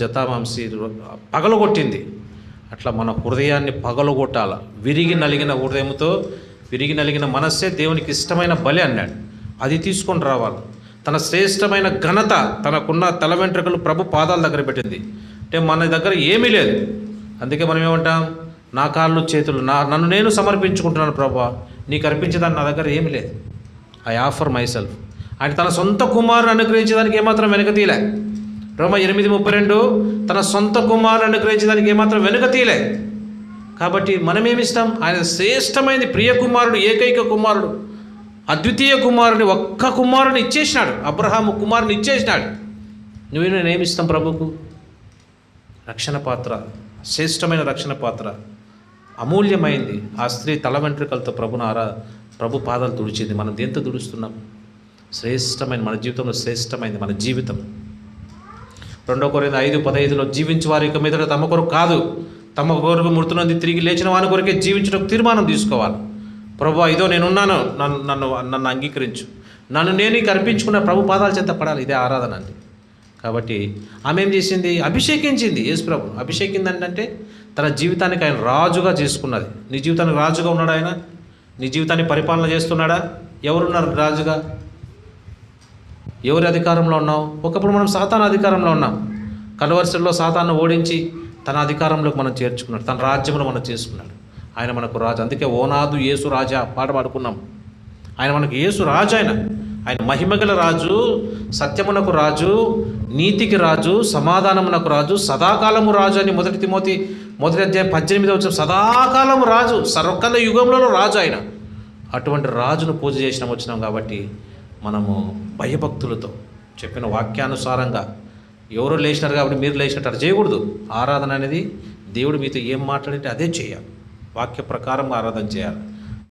జతామాంసి పగలగొట్టింది. అట్లా మన హృదయాన్ని పగలగొట్టాల. విరిగి నలిగిన హృదయంతో, విరిగి నలిగిన మనస్సే దేవునికి ఇష్టమైన బలి అన్నాడు. అది తీసుకొని రావాలి. తన శ్రేష్టమైన ఘనత, తనకున్న తల వెంట్రుకలు ప్రభు పాదాల దగ్గర పెట్టింది. అంటే మన దగ్గర ఏమీ లేదు. అందుకే మనం ఏమంటాం, నా కాళ్ళు చేతులు నన్ను నేను సమర్పించుకుంటున్నాను ప్రభా, నీకు అర్పించేదాన్ని నా దగ్గర ఏమీ లేదు. I offer my self. ఆయన తన సొంత కుమారుని అనుగ్రహించేదానికి ఏమాత్రం వెనుక తీయలే. రోమా 8:32 తన సొంత కుమారుని అనుగ్రహించేదానికి ఏమాత్రం వెనుక తీయలే. కాబట్టి మనమేమిస్తాం? ఆయన శ్రేష్టమైనది ప్రియ కుమారుడు, ఏకైక కుమారుడు, అద్వితీయ కుమారుని, ఒక్క కుమారుని ఇచ్చేసినాడు. అబ్రహాము కుమారుని ఇచ్చేసినాడు. నువ్వు నేనేమిస్తాం ప్రభుకు? రక్షణ పాత్ర, శ్రేష్టమైన రక్షణ పాత్ర, అమూల్యమైంది. ఆ స్త్రీ తల వెంట్రుకలతో ప్రభు పాదాలు తుడిచింది. మనం దేంతో తుడుస్తున్నాం? శ్రేష్టమైన, మన జీవితంలో శ్రేష్టమైంది మన జీవితం. 2 కొరింథీ 5:15 జీవించే వారి ఇక మీదట తమ కొరకు కాదు, తమ కొరకు మృతునంది తిరిగి లేచిన వాని కొరకే జీవించడానికి తీర్మానం తీసుకోవాలి. ప్రభువా, ఇదో నేనున్నాను, నన్ను అంగీకరించు, నన్ను నేను నీకు అర్పించుకున్న ప్రభు పాదాల చెంత పడాలి. ఇదే ఆరాధన అండి. కాబట్టి ఆమె ఏం చేసింది? అభిషేకించింది. యేసు ప్రభు అభిషేకిందంటే తన జీవితానికి ఆయన రాజుగా చేసుకున్నది. నీ జీవితానికి రాజుగా ఉన్నాడు ఆయన? నీ జీవితాన్ని పరిపాలన చేస్తున్నాడా? ఎవరున్నారు రాజుగా? ఎవరి అధికారంలో ఉన్నావు? ఒకప్పుడు మనం సాతాను అధికారంలో ఉన్నాం. కలవరిసల్లో సాతాను ఓడించి తన అధికారంలోకి మనం చేర్చుకున్నాడు, తన రాజ్యంలో మనం చేసుకున్నాడు. ఆయన మనకు రాజు. అందుకే ఓనాదు యేసు రాజా పాట పాడుకున్నాం. ఆయన మనకు యేసు రాజు. ఆయన మహిమగల రాజు, సత్యమునకు రాజు, నీతికి రాజు, సమాధానమునకు రాజు, సదాకాలము రాజు అని 1 తిమోతి 1:18 సదాకాలము రాజు, సర్వకాల యుగంలో రాజు ఆయన. అటువంటి రాజును పూజ వచ్చినాం కాబట్టి మనము భయభక్తులతో చెప్పిన వాక్యానుసారంగా, ఎవరో లేచినారు కాబట్టి మీరు లేచినట్టు అట్లా చేయకూడదు. ఆరాధన అనేది దేవుడు మీతో ఏం మాట్లాడితే అదే చేయాలి. వాక్య ప్రకారం ఆరాధన చేయాలి.